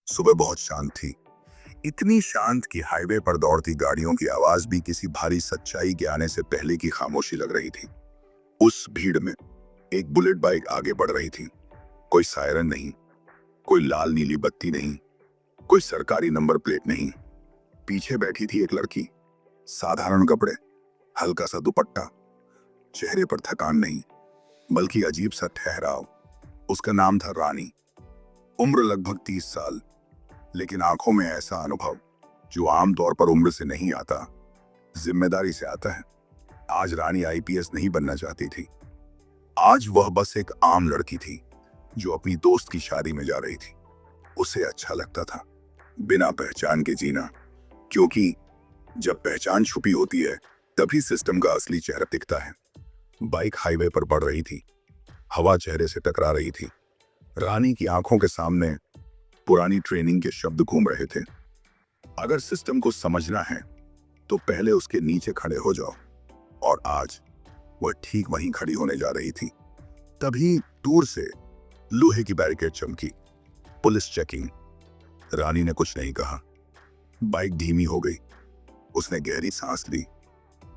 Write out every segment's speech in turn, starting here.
सुबह बहुत शांत थी। इतनी शांत कि हाईवे पर दौड़ती गाड़ियों की आवाज भी किसी भारी सच्चाई के आने से पहले की खामोशी लग रही थी। उस भीड़ में एक बुलेट बाइक आगे बढ़ रही थी। कोई सायरन नहीं, कोई लाल नीली बत्ती नहीं, कोई सरकारी नंबर प्लेट नहीं। पीछे बैठी थी एक लड़की, साधारण कपड़े, हल्का सा दुपट्टा, चेहरे पर थकान नहीं बल्कि अजीब सा ठहराव। उसका नाम था रानी। उम्र लगभग 30 साल, लेकिन आंखों में ऐसा अनुभव जो आमतौर पर उम्र से नहीं आता, जिम्मेदारी से आता है। आज रानी आईपीएस नहीं बनना चाहती थी। आज वह बस एक आम लड़की थी जो अपनी दोस्त की शादी में जा रही थी। उसे अच्छा लगता था बिना पहचान के जीना, क्योंकि जब पहचान छुपी होती है तभी सिस्टम का असली चेहरा दिखता है। बाइक हाईवे पर बढ़ रही थी, हवा चेहरे से टकरा रही थी। रानी की आंखों के सामने पुरानी ट्रेनिंग के शब्द घूम रहे थे। अगर सिस्टम को समझना है तो पहले उसके नीचे खड़े हो जाओ। और आज वह ठीक वहीं खड़ी होने जा रही थी। तभी दूर से लोहे की बैरिकेड चमकी। Police checking. रानी ने कुछ नहीं कहा। बाइक धीमी हो गई। उसने गहरी सांस ली।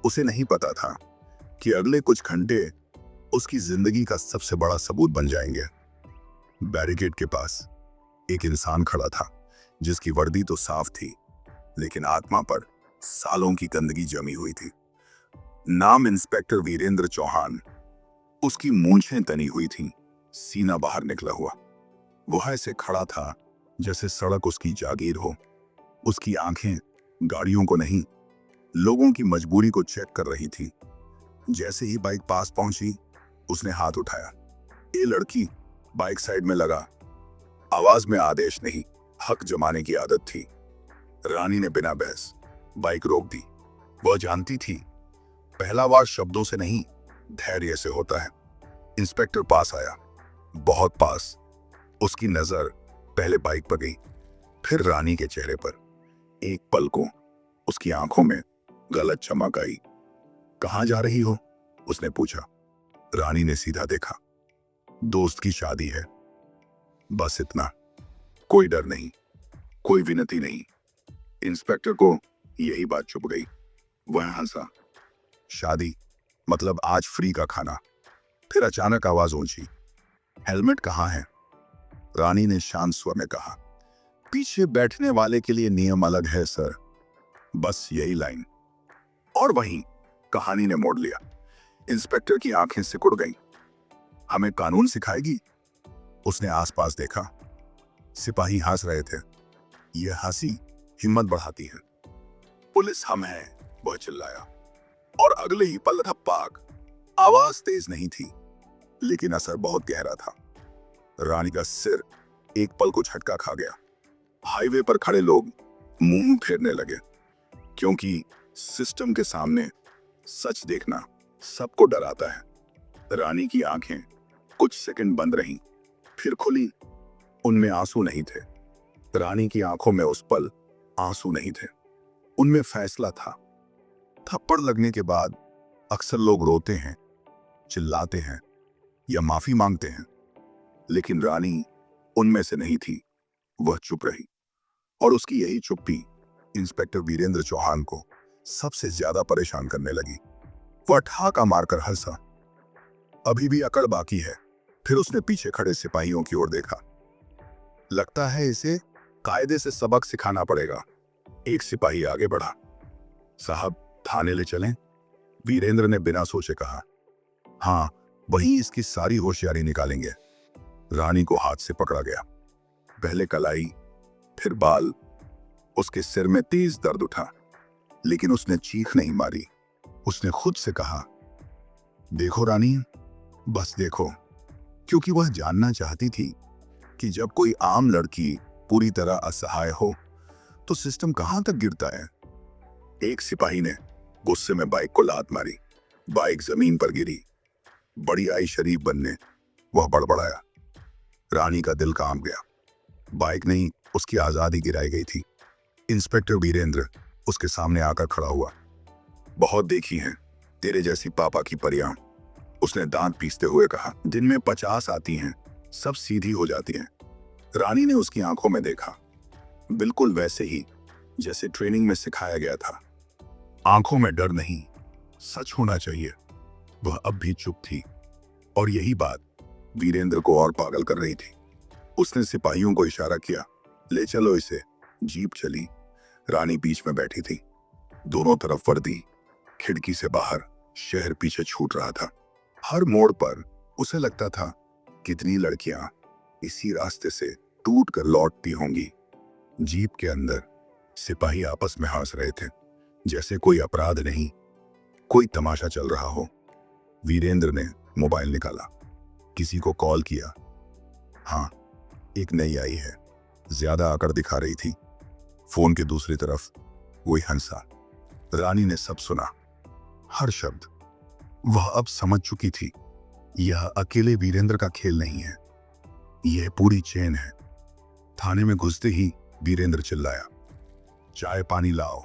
उसे नहीं पता था कि अगले कुछ घंटे उसकी जिंदगी का सबसे बड़ा सबूत बन जाएंगे। बैरिकेड के पास एक इंसान खड़ा था जिसकी वर्दी तो साफ थी, लेकिन आत्मा पर सालों की गंदगी जमी हुई थी। नाम इंस्पेक्टर वीरेंद्र चौहान। उसकी मूंछें तनी हुई थीं, सीना बाहर निकला हुआ। वह ऐसे खड़ा था जैसे सड़क उसकी जागीर हो। उसकी आंखें गाड़ियों को नहीं, लोगों की मजबूरी को चेक कर रही थी। जैसे ही बाइक पास पहुंची, उसने हाथ उठाया। ये लड़की, बाइक साइड में लगा। आवाज में आदेश नहीं, हक जमाने की आदत थी। रानी ने बिना बहस बाइक रोक दी। वह जानती थी पहला वार शब्दों से नहीं, धैर्य से होता है। इंस्पेक्टर पास आया, बहुत पास। उसकी नजर पहले बाइक पर गई, फिर रानी के चेहरे पर। एक पल को उसकी आंखों में गलत चमक आई। कहां जा रही हो? उसने पूछा। रानी ने सीधा देखा। दोस्त की शादी है, बस इतना। कोई डर नहीं, कोई विनती नहीं। इंस्पेक्टर को यही बात चुभ गई। वह हंसा। शादी मतलब आज फ्री का खाना। फिर अचानक आवाज ऊंची, हेलमेट कहाँ है? रानी ने शांत स्वर में कहा, पीछे बैठने वाले के लिए नियम अलग है सर, बस यही लाइन। और वहीं कहानी ने मोड़ लिया। इंस्पेक्टर की आंखें सिकुड़ गईं। हमें कानून सिखाएगी? उसने आसपास देखा। सिपाही हंस रहे थे। यह हंसी हिम्मत बढ़ाती है। पुलिस हम हैं, वह चिल्लाया। और अगले ही पल धप्पाक। आवाज तेज नहीं थी, लेकिन असर बहुत गहरा था। रानी का सिर एक पल को झटका खा गया। हाईवे पर खड़े लोग मुंह फेरने लगे, क्योंकि सिस्टम के सामने सच देखना सबको डराता है। रानी की आंखें कुछ सेकंड बंद रहीं, फिर खुली। उनमें आंसू नहीं थे। रानी की आंखों में उस पल आंसू नहीं थे, उनमें फैसला था। थप्पड़ लगने के बाद अक्सर लोग रोते हैं, चिल्लाते हैं या माफी मांगते हैं, लेकिन रानी उनमें से नहीं थी। वह चुप रही, और उसकी यही चुप्पी इंस्पेक्टर वीरेंद्र चौहान को सबसे ज्यादा परेशान करने लगी। वह ठहाका मारकर हंसा। अभी भी अकड़ बाकी है। फिर उसने पीछे खड़े सिपाहियों की ओर देखा। लगता है इसे कायदे से सबक सिखाना पड़ेगा। एक सिपाही आगे बढ़ा। साहब, थाने ले चलें? वीरेंद्र ने बिना सोचे कहा। हाँ, वहीं इसकी सारी होशियारी निकालेंगे। रानी को हाथ से पकड़ा गया। पहले कलाई, फिर बाल। उसके सिर में तेज दर्द उठा, लेकिन उसने चीख नहीं मारी। उसने खुद से कहा, देखो रानी, बस देखो। क्योंकि वह जानना चाहती थी कि जब कोई आम लड़की पूरी तरह असहाय हो तो सिस्टम कहां तक गिरता है। एक सिपाही ने गुस्से में बाइक को लात मारी। बाइक जमीन पर गिरी। बड़ी आई शरीफ बनने, वह बड़बड़ाया। रानी का दिल कांप गया। बाइक नहीं, उसकी आजादी गिराई गई थी। इंस्पेक्टर वीरेंद्र उसके सामने आकर खड़ा हुआ। बहुत देखी हैं तेरे जैसी पापा की परियां, उसने दांत पीसते हुए कहा। दिन में 50 आती हैं, सब सीधी हो जाती हैं। रानी ने उसकी आंखों में देखा। बिल्कुल वैसे ही जैसे ट्रेनिंग में सिखाया गया था। आंखों में डर नहीं, सच होना चाहिए। वह अब भी चुप थी और यही बात वीरेंद्र को और पागल कर रही थी। उसने सिपाहियों को इशारा किया, ले चलो इसे। जीप चली। रानी बीच में बैठी थी, दोनों तरफ वर्दी। खिड़की से बाहर शहर पीछे छूट रहा था। हर मोड़ पर उसे लगता था कितनी लड़कियां इसी रास्ते से टूट कर लौटती होंगी। जीप के अंदर सिपाही आपस में हंस रहे थे, जैसे कोई अपराध नहीं, कोई तमाशा चल रहा हो। वीरेंद्र ने मोबाइल निकाला, किसी को कॉल किया। हाँ, एक नई आई है, ज्यादा आकर दिखा रही थी। फोन के दूसरी तरफ वही हंसा। रानी ने सब सुना, हर शब्द। वह अब समझ चुकी थी, यह अकेले वीरेंद्र का खेल नहीं है, यह पूरी चेन है। थाने में घुसते ही वीरेंद्र चिल्लाया, चाय पानी लाओ,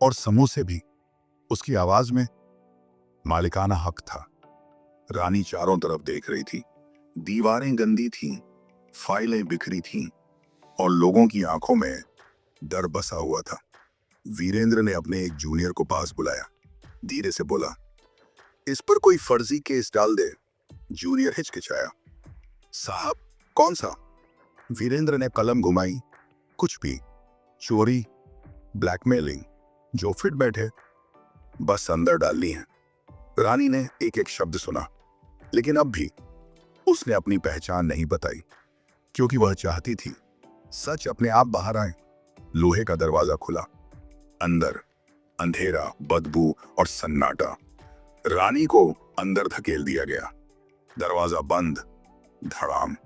और समोसे भी। उसकी आवाज में मालिकाना हक था। रानी चारों तरफ देख रही थी। दीवारें गंदी थीं, फाइलें बिखरी थीं और लोगों की आंखों में डर बसा हुआ था। वीरेंद्र ने अपने एक जूनियर को पास बुलाया, धीरे से बोला, इस पर कोई फर्जी केस डाल दे। जूनियर हिचकिचाया, साहब कौन सा? वीरेंद्र ने कलम घुमाई, कुछ भी, चोरी, ब्लैकमेलिंग, जो फिट बैठे, बस अंदर डालनी है। रानी ने एक एक शब्द सुना, लेकिन अब भी उसने अपनी पहचान नहीं बताई, क्योंकि वह चाहती थी सच अपने आप बाहर आए। लोहे का दरवाजा खुला। अंदर अंधेरा, बदबू और सन्नाटा। रानी को अंदर धकेल दिया गया। दरवाजा बंद। धड़ाम।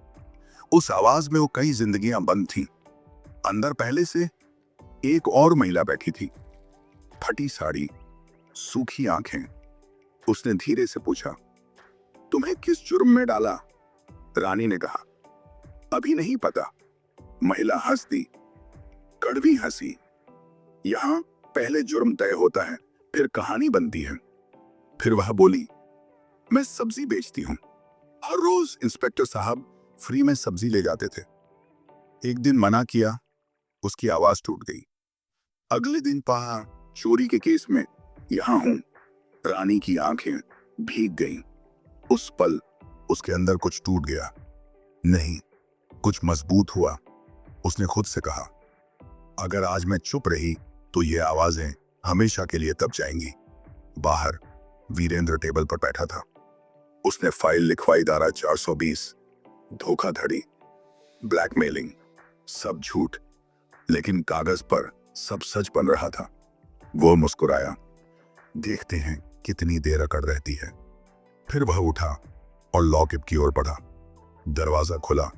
उस आवाज में वो कई जिंदगियां बंद थीं। अंदर पहले से एक और महिला बैठी थी, फटी साड़ी, सूखी आंखें। उसने धीरे से पूछा, तुम्हें किस जुर्म में डाला? रानी ने कहा, अभी नहीं पता। महिला हंस दी, कड़वी हंसी। यहां पहले जुर्म तय होता है, फिर कहानी बनती है। फिर वह बोली, मैं सब्जी बेचती हूं। हर रोज इंस्पेक्टर साहब फ्री में सब्जी ले जाते थे। एक दिन मना किया, उसकी आवाज टूट गई। अगले दिन पहा चोरी के केस में यहां हूं। रानी की आंखें भीग गईं। उस पल उसके अंदर कुछ टूट गया। नहीं, कुछ मजबूत हुआ। उसने खुद से कहा, अगर आज मैं चुप रही तो ये आवाजें हमेशा के लिए दब जाएंगी। बाहर वीरेंद्र टेबल पर बैठा था। उसने फाइल लिखवाई, धारा 420, धोखाधड़ी, ब्लैकमेलिंग, सब झूठ, लेकिन कागज पर सब सच बन रहा था। वो मुस्कुराया, देखते हैं कितनी देर अकड़ रहती है। फिर वह उठा और लॉकअप की ओर बढ़ा। दरवाजा खुला।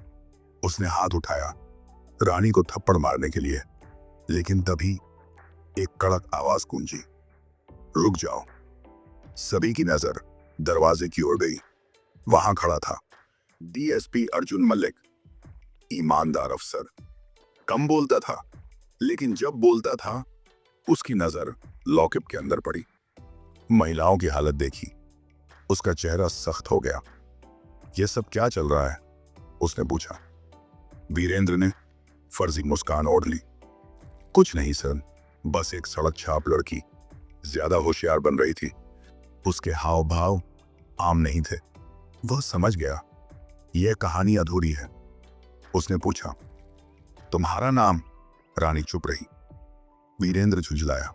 उसने हाथ उठाया रानी को थप्पड़ मारने के लिए, लेकिन तभी एक कड़क आवाज गूंजी, रुक जाओ। सभी की नजर दरवाजे की ओर गई। वहां खड़ा था डीएसपी अर्जुन मलिक, ईमानदार अफसर। कम बोलता था, लेकिन जब बोलता था उसकी नजर लॉकअप के अंदर पड़ी। महिलाओं की हालत देखी, उसका चेहरा सख्त हो गया। यह सब क्या चल रहा है? उसने पूछा। वीरेंद्र ने फर्जी मुस्कान ओढ़ ली। कुछ नहीं सर, बस एक सड़क छाप लड़की ज्यादा होशियार बन रही थी। उसके हाव भाव आम नहीं थे। वह समझ गया यह कहानी अधूरी है। उसने पूछा, तुम्हारा नाम? रानी चुप रही। वीरेंद्र झुंझलाया,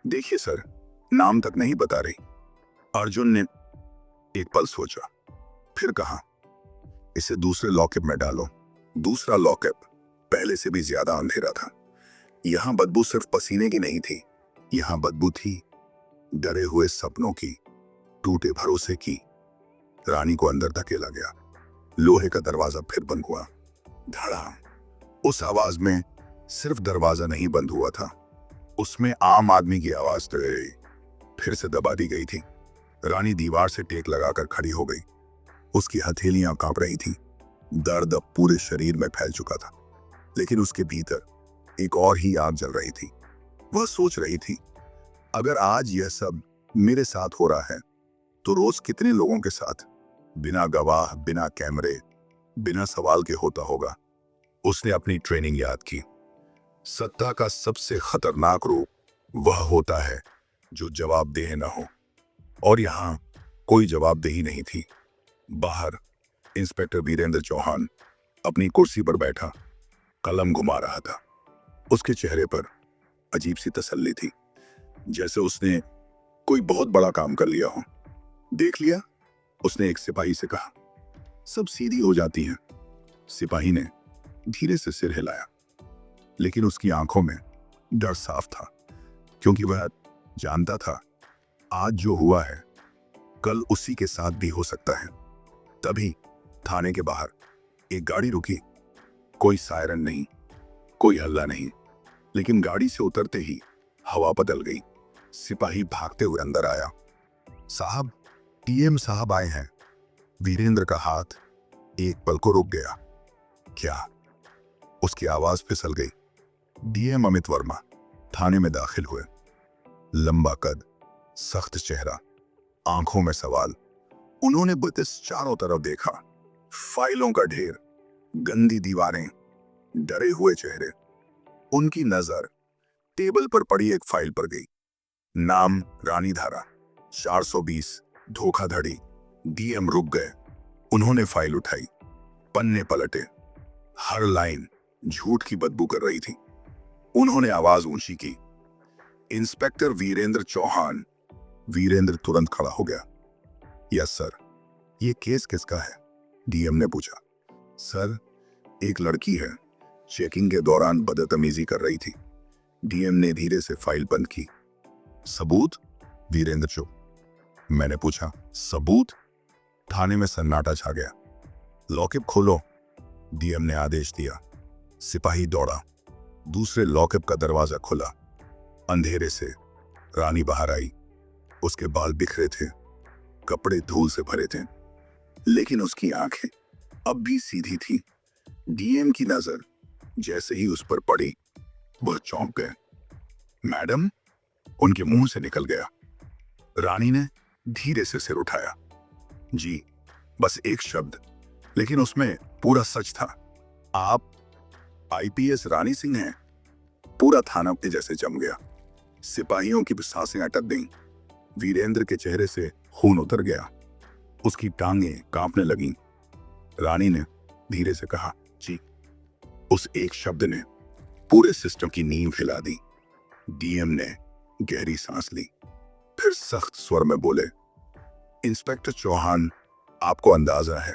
देखिए सर, नाम तक नहीं बता रही। अर्जुन ने एक पल सोचा, फिर कहा, इसे दूसरे लॉकअप में डालो। दूसरा लॉकअप पहले से भी ज्यादा अंधेरा था। यहां बदबू सिर्फ पसीने की नहीं थी, यहां बदबू थी डरे हुए सपनों की, टूटे भरोसे की। रानी को अंदर धकेला गया। लोहे का दरवाजा फिर बंद हुआ। धड़ाम। उस आवाज में सिर्फ दरवाजा नहीं बंद हुआ था, उसमें आम आदमी की आवाज फिर से दबा दी गई थी। रानी दीवार से टेक लगाकर खड़ी हो गई। उसकी हथेलियां कांप रही थीं। दर्द अब पूरे शरीर में फैल चुका था, लेकिन उसके भीतर एक और ही आग जल रही थी। वह सोच रही थी, अगर आज यह सब मेरे साथ हो रहा है तो रोज कितने लोगों के साथ, बिना गवाह, बिना कैमरे, बिना सवाल के होता होगा। उसने अपनी ट्रेनिंग याद की। सत्ता का सबसे खतरनाक रूप वह होता है जो जवाबदेह न हो, और यहाँ कोई जवाबदेही नहीं थी। बाहर इंस्पेक्टर वीरेंद्र चौहान अपनी कुर्सी पर बैठा कलम घुमा रहा था। उसके चेहरे पर अजीब सी तसल्ली थी, जैसे उसने कोई बहुत बड़ा काम कर लिया हो। देख लिया, उसने एक सिपाही से कहा, सब सीधी हो जाती हैं। सिपाही ने धीरे से सिर हिलाया, लेकिन उसकी आंखों में डर साफ था, क्योंकि वह जानता था आज जो हुआ है कल उसी के साथ भी हो सकता है। तभी थाने के बाहर एक गाड़ी रुकी। कोई सायरन नहीं, कोई हल्ला नहीं, लेकिन गाड़ी से उतरते ही हवा बदल गई। सिपाही भागते हुए अंदर आया। साहब, टीएम साहब आए हैं। वीरेंद्र का हाथ एक पल को रुक गया। क्या? उसकी आवाज फिसल गई। डीएम अमित वर्मा थाने में दाखिल हुए। लंबा कद, सख्त चेहरा, आंखों में सवाल। उन्होंने बस चारों तरफ देखा। फाइलों का ढेर, गंदी दीवारें, डरे हुए चेहरे। उनकी नजर टेबल पर पड़ी एक फाइल पर गई। नाम रानी धारा 420, धोखाधड़ी। डीएम रुक गए। उन्होंने फाइल उठाई, पन्ने पलटे। हर लाइन झूठ की बदबू कर रही थी। उन्होंने आवाज ऊंची की, इंस्पेक्टर वीरेंद्र चौहान। वीरेंद्र तुरंत खड़ा हो गया। Yes sir. ये केस किसका है? डीएम ने पूछा। सर, एक लड़की है, चेकिंग के दौरान बदतमीजी कर रही थी। डीएम ने धीरे से फाइल बंद की। सबूत? वीरेंद्र चुप। मैंने पूछा, सबूत? थाने में सन्नाटा छा गया। लॉकअप खोलो, डीएम ने आदेश दिया। सिपाही दौड़ा। दूसरे लॉकअप का दरवाजा खुला। अंधेरे से रानी बाहर आई। उसके बाल बिखरे थे, कपड़े धूल से भरे थे, लेकिन उसकी आंखें अब भी सीधी थी। डीएम की नजर जैसे ही उस पर पड़ी, वह चौंक गए। मैडम, उनके मुंह से निकल गया। रानी ने धीरे से सिर उठाया। जी, बस एक शब्द, लेकिन उसमें पूरा सच था। आप आईपीएस रानी सिंह हैं। पूरा थाना पे जैसे जम गया। सिपाहियों की सांसें अटक गईं। वीरेंद्र के चेहरे से खून उतर गया। उसकी टांगें कांपने लगीं। रानी ने धीरे से कहा, जी। उस एक शब्द ने पूरे सिस्टम की नींव हिला दी। डीएम ने गहरी सांस ली, फिर सख्त स्वर में बोले, इंस्पेक्टर चौहान, आपको अंदाजा है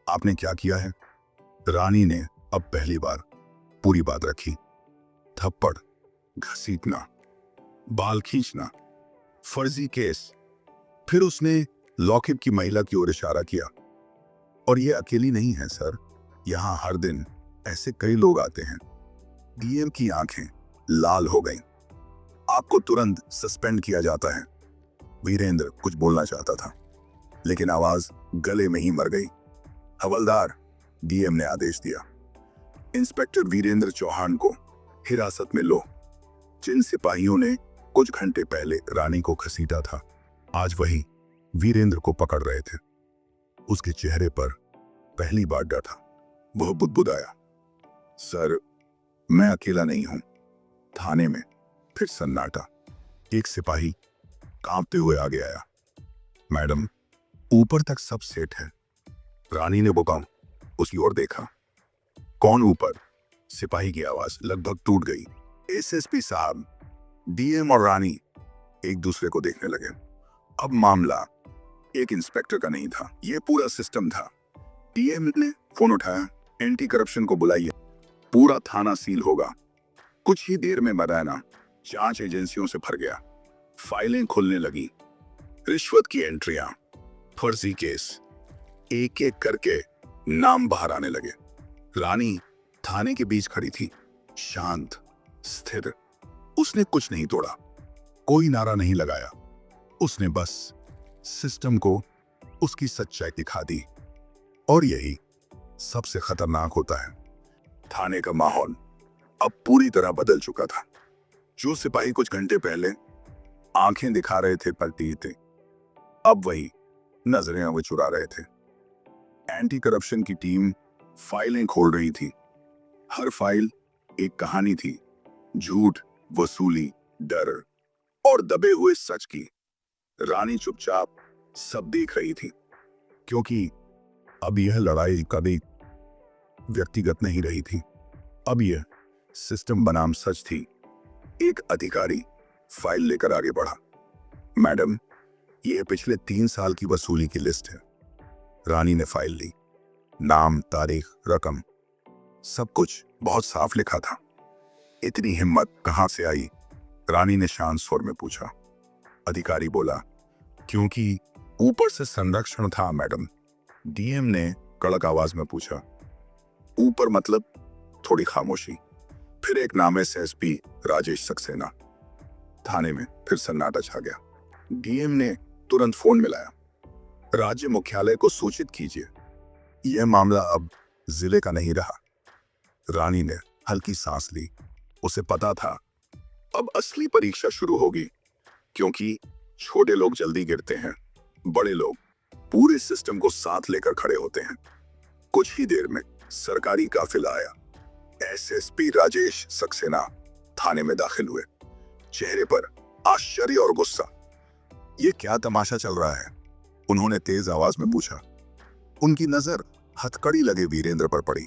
आपने क्या किया है? रानी ने अब पहली बार पूरी बात रखी। थप्पड़, घसीटना, बाल खींचना, फर्जी केस। फिर उसने लॉकअप की महिला की ओर इशारा किया। और ये अकेली नहीं है सर, यहां हर दिन ऐसे कई लोग आते हैं। डीएम की आंखें लाल हो गईं। आपको तुरंत सस्पेंड किया जाता है। वीरेंद्र कुछ बोलना चाहता था, लेकिन आवाज गले में ही मर गई। हवलदार, डीएम ने आदेश दिया, इंस्पेक्टर वीरेंद्र चौहान को हिरासत में लो। जिन सिपाहियों ने कुछ घंटे पहले रानी को घसीटा था, आज वही वीरेंद्र को पकड़ रहे थे। उसके चेहरे पर पहली बार डर था। वह बुदबुदाया, सर, मैं अकेला नहीं हूं। थाने में फिर सन्नाटा। एक सिपाही कांपते हुए आगे आया। मैडम, ऊपर तक सब सेट है। रानी ने बुकाम उसकी ओर देखा। कौन ऊपर? सिपाही की आवाज लगभग टूट गई। एसएसपी साहब। डीएम और रानी एक दूसरे को देखने लगे। अब मामला एक इंस्पेक्टर का नहीं था, यह पूरा सिस्टम था। डीएम ने फोन उठाया, एंटी करप्शन को बुलाइए, पूरा थाना सील होगा। कुछ ही देर में मदाना जांच एजेंसियों से भर गया। फाइलें खुलने लगी, रिश्वत की एंट्रियां, फर्जी केस, एक एक करके नाम बाहर आने लगे। रानी थाने के बीच खड़ी थी, शांत, स्थिर। उसने कुछ नहीं तोड़ा, कोई नारा नहीं लगाया। उसने बस सिस्टम को उसकी सच्चाई दिखा दी। और यही सबसे खतरनाक होता है। थाने का माहौल अब पूरी तरह बदल चुका था। जो सिपाही कुछ घंटे पहले आंखें दिखा रहे थे, पलटी थे, अब वही नजरें वो चुरा रहे थे। एंटी करप्शन की टीम फाइलें खोल रही थी। हर फाइल एक कहानी थी, झूठ, वसूली, डर और दबे हुए सच की। रानी चुपचाप सब देख रही थी, क्योंकि अब यह लड़ाई कभी व्यक्तिगत नहीं रही थी। अब यह सिस्टम बनाम सच थी। एक अधिकारी फाइल लेकर आगे बढ़ा। मैडम, यह पिछले 3 साल की वसूली की लिस्ट है। रानी ने फाइल ली। नाम, तारीख, रकम, सब कुछ बहुत साफ लिखा था। इतनी हिम्मत कहां से आई? रानी ने शांत स्वर में पूछा। अधिकारी बोला, क्योंकि ऊपर से संरक्षण था मैडम। डीएम ने कड़क आवाज में पूछा, ऊपर मतलब? थोड़ी खामोशी। फिर एक नाम है एसएसपी राजेश सक्सेना। थाने में फिर सन्नाटा छा गया। डीएम ने तुरंत फोन मिलाया। राज्य मुख्यालय को सूचित कीजिए, यह मामला अब जिले का नहीं रहा। रानी ने हल्की सांस ली। उसे पता था अब असली परीक्षा शुरू होगी, क्योंकि छोटे लोग जल्दी गिरते हैं, बड़े लोग पूरे सिस्टम को साथ लेकर खड़े होते हैं। कुछ ही देर में सरकारी काफिला आया। एसएसपी राजेश सक्सेना थाने में दाखिल हुए। चेहरे पर आश्चर्य और गुस्सा। ये क्या तमाशा चल रहा है? उन्होंने तेज आवाज में पूछा। उनकी नजर हथकड़ी लगे वीरेंद्र पर पड़ी।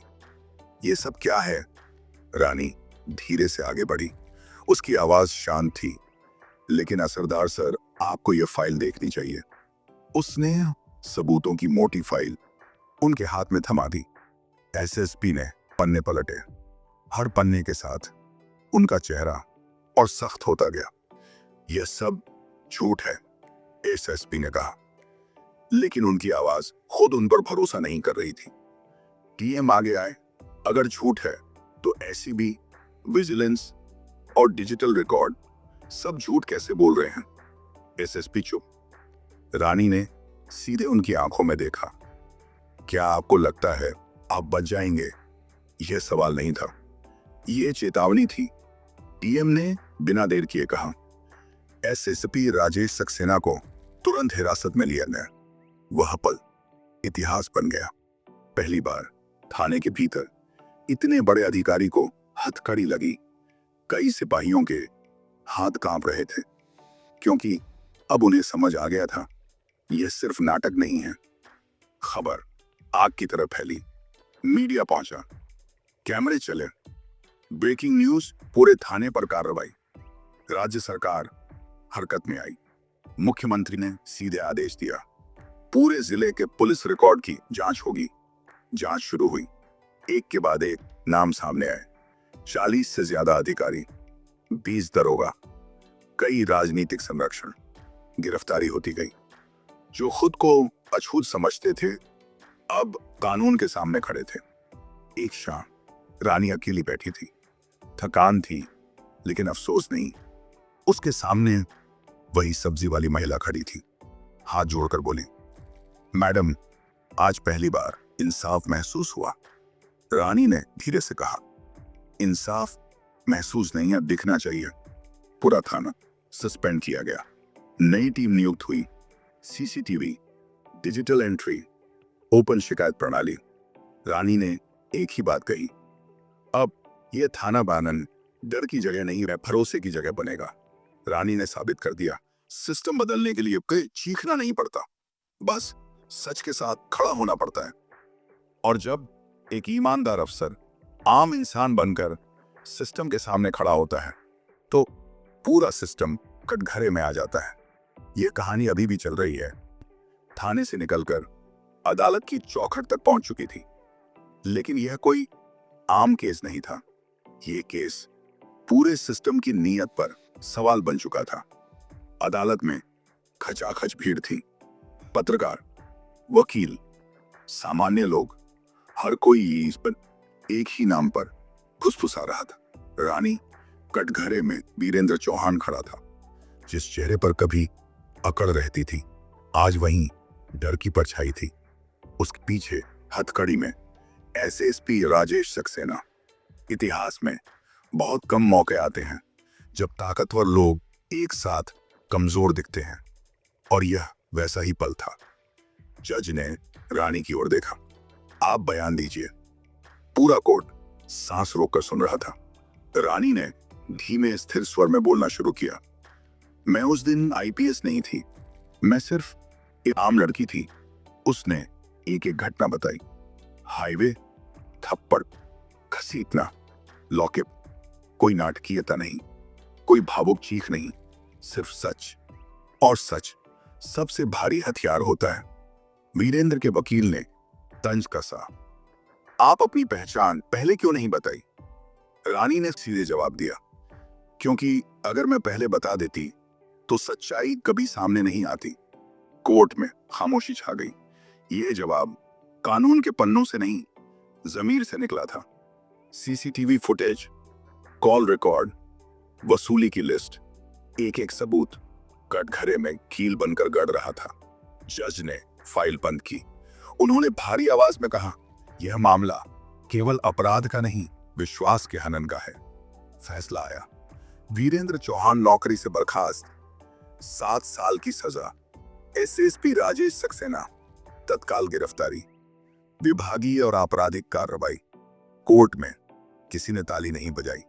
ये सब क्या है? रानी धीरे से आगे बढ़ी। उसकी आवाज शांत थी, लेकिन असरदार। सर, आपको यह फाइल देखनी चाहिए। उसने सबूतों की मोटी फाइल उनके हाथ में थमा दी। एसएसपी ने पन्ने पलटे। हर पन्ने के साथ उनका चेहरा और सख्त होता गया। यह सब झूठ है, एसएसपी ने कहा, लेकिन उनकी आवाज खुद उन पर भरोसा नहीं कर रही थी। डीएम आगे आए। अगर झूठ है तो एसीबी, विजिलेंस और डिजिटल रिकॉर्ड सब झूठ कैसे बोल रहे हैं? एसएसपी चुप। रानी ने सीधे उनकी आंखों में देखा। क्या आपको लगता है आप बच जाएंगे? यह सवाल नहीं था, यह चेतावनी थी। डीएम ने बिना देर किए कहा, एसएसपी राजेश सक्सेना को तुरंत हिरासत में लिया गया। वह पल इतिहास बन गया। पहली बार थाने के भीतर इतने बड़े अधिकारी को हथकड़ी लगी। कई सिपाहियों के हाथ कांप रहे थे, क्योंकि अब उन्हें समझ आ गया था यह सिर्फ नाटक नहीं है। खबर आग की तरह फैली। मीडिया पहुंचा, कैमरे चले, ब्रेकिंग न्यूज, पूरे थाने पर कार्रवाई। राज्य सरकार हरकत में आई। मुख्यमंत्री ने सीधे आदेश दिया, पूरे जिले के पुलिस रिकॉर्ड की जांच होगी। जांच शुरू हुई। एक के बाद एक नाम सामने आए। 40 से ज्यादा अधिकारी, 20 दरोगा, कई राजनीतिक संरक्षण। गिरफ्तारी होती गई। जो खुद को अछूत समझते थे, अब कानून के सामने खड़े थे। एक शाम रानी अकेली बैठी थी। थकान थी, लेकिन अफसोस नहीं। उसके सामने वही सब्जी वाली महिला खड़ी थी। हाथ जोड़कर बोली, मैडम, आज पहली बार इंसाफ महसूस हुआ। रानी ने धीरे से कहा, इंसाफ महसूस नहीं है, दिखना चाहिए। पूरा थाना सस्पेंड किया गया। नई टीम नियुक्त हुई। सीसीटीवी, डिजिटल एंट्री, ओपन शिकायत प्रणाली। रानी ने एक ही बात कही, अब यह थाना बानन डर की जगह नहीं है, भरोसे की जगह बनेगा। रानी ने साबित कर दिया, सिस्टम बदलने के लिए कहीं चीखना नहीं पड़ता, बस सच के साथ खड़ा होना पड़ता है। और जब एक ईमानदार अफसर आम इंसान बनकर सिस्टम के सामने खड़ा होता है, तो पूरा सिस्टम कटघरे में आ जाता है। यह कहानी अभी भी चल रही है। थाने से निकलकर अदालत की चौखट तक पहुंच चुकी थी, लेकिन यह कोई आम केस नहीं था। यह केस पूरे सिस्टम की नीयत पर सवाल बन चुका था। अदालत में खचाखच भीड़ थी। पत्रकार, वकील, सामान्य लोग, हर कोई इस पर एक ही नाम पर फुसफुसा रहा था। रानी कटघरे में वीरेंद्र चौहान खड़ा था, जिस चेहरे पर कभी अकड़ रहती थी, आज वहीं डर की परछाई थी। उसके पीछे हथकड़ी में एसएसपी राजेश सक्सेना। इतिहास में बहुत कम मौके आते हैं जब ताकतवर लोग एक साथ कमजोर दिखते हैं, और यह वैसा ही पल था। जज ने रानी की ओर देखा। आप बयान दीजिए। पूरा कोर्ट सांस रोककर सुन रहा था। रानी ने धीमे स्थिर स्वर में बोलना शुरू किया। मैं उस दिन आईपीएस नहीं थी, मैं सिर्फ एक आम लड़की थी। उसने एक एक घटना बताई। हाईवे, थप्पड़, घसीटना, लॉकअप। कोई नाटकीयता नहीं, कोई भावुक चीख नहीं, सिर्फ सच। और सच सबसे भारी हथियार होता है। वीरेंद्र के वकील ने तंज कसा। आप अपनी पहचान पहले क्यों नहीं बताई? रानी ने सीधे जवाब दिया, क्योंकि अगर मैं पहले बता देती तो सच्चाई कभी सामने नहीं आती। कोर्ट में खामोशी छा गई। यह जवाब कानून के पन्नों से नहीं, जमीर से निकला था। सीसीटीवी फुटेज, कॉल रिकॉर्ड, वसूली की लिस्ट, एक एक सबूत कटघरे में कील बनकर गड़ रहा था। जज ने फाइल बंद की। उन्होंने भारी आवाज में कहा, यह मामला केवल अपराध का नहीं, विश्वास के हनन का है। फैसला आया। वीरेंद्र चौहान नौकरी से बर्खास्त, 7 साल की सजा। एसएसपी राजेश सक्सेना, तत्काल गिरफ्तारी। विभागीय और आपराधिक कार्रवाई। कोर्ट में किसी ने ताली नहीं बजाई,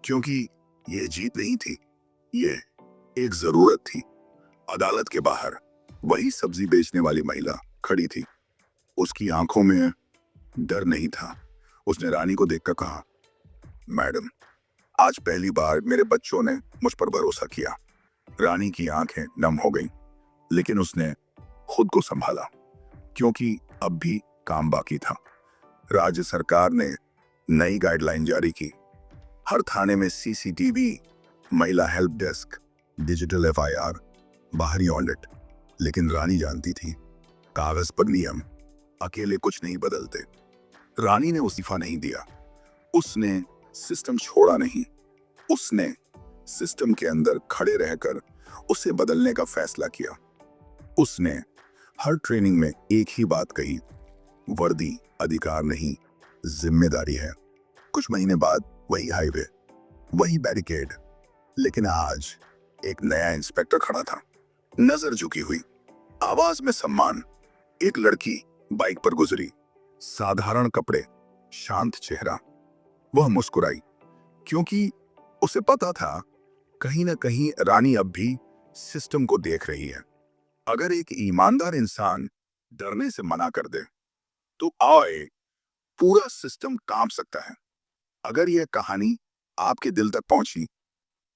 क्योंकि यह जीत नहीं थी, यह एक जरूरत थी। अदालत के बाहर वही सब्जी बेचने वाली महिला खड़ी थी। उसकी आंखों में डर नहीं था। उसने रानी को देखकर कहा, मैडम, आज पहली बार मेरे बच्चों ने मुझ पर भरोसा किया। रानी की आंखें नम हो गईं, लेकिन उसने खुद को संभाला, क्योंकि अब भी काम बाकी था। राज्य सरकार ने नई गाइडलाइन जारी की। हर थाने में सीसीटीवी, महिला हेल्प डेस्क, डिजिटल एफआईआर, बाहरी ऑडिट। लेकिन रानी जानती थी, कागज पर नियम अकेले कुछ नहीं बदलते। रानी ने इस्तीफा नहीं दिया। उसने सिस्टम छोड़ा नहीं। उसने सिस्टम के अंदर खड़े रहकर उसे बदलने का फैसला किया। उसने हर ट्रेनिंग में एक ही बात कही, वर्दी अधिकार नहीं, जिम्मेदारी है। कुछ महीने बाद वही हाईवे, वही बैरिकेड। लेकिन आज एक नया इंस्पेक्टर खड़ा था, नजर झुकी हुई, आवाज में सम्मान। एक लड़की बाइक पर गुजरी, साधारण कपड़े, शांत चेहरा। वह मुस्कुराई, क्योंकि उसे पता था कहीं ना कहीं रानी अब भी सिस्टम को देख रही है। अगर एक ईमानदार इंसान डरने से मना कर दे तो आए पूरा सिस्टम कांप सकता है। अगर यह कहानी आपके दिल तक पहुंची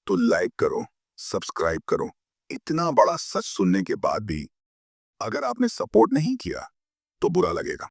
तो लाइक करो, सब्सक्राइब करो। इतना बड़ा सच सुनने के बाद भी अगर आपने सपोर्ट नहीं किया तो बुरा लगेगा।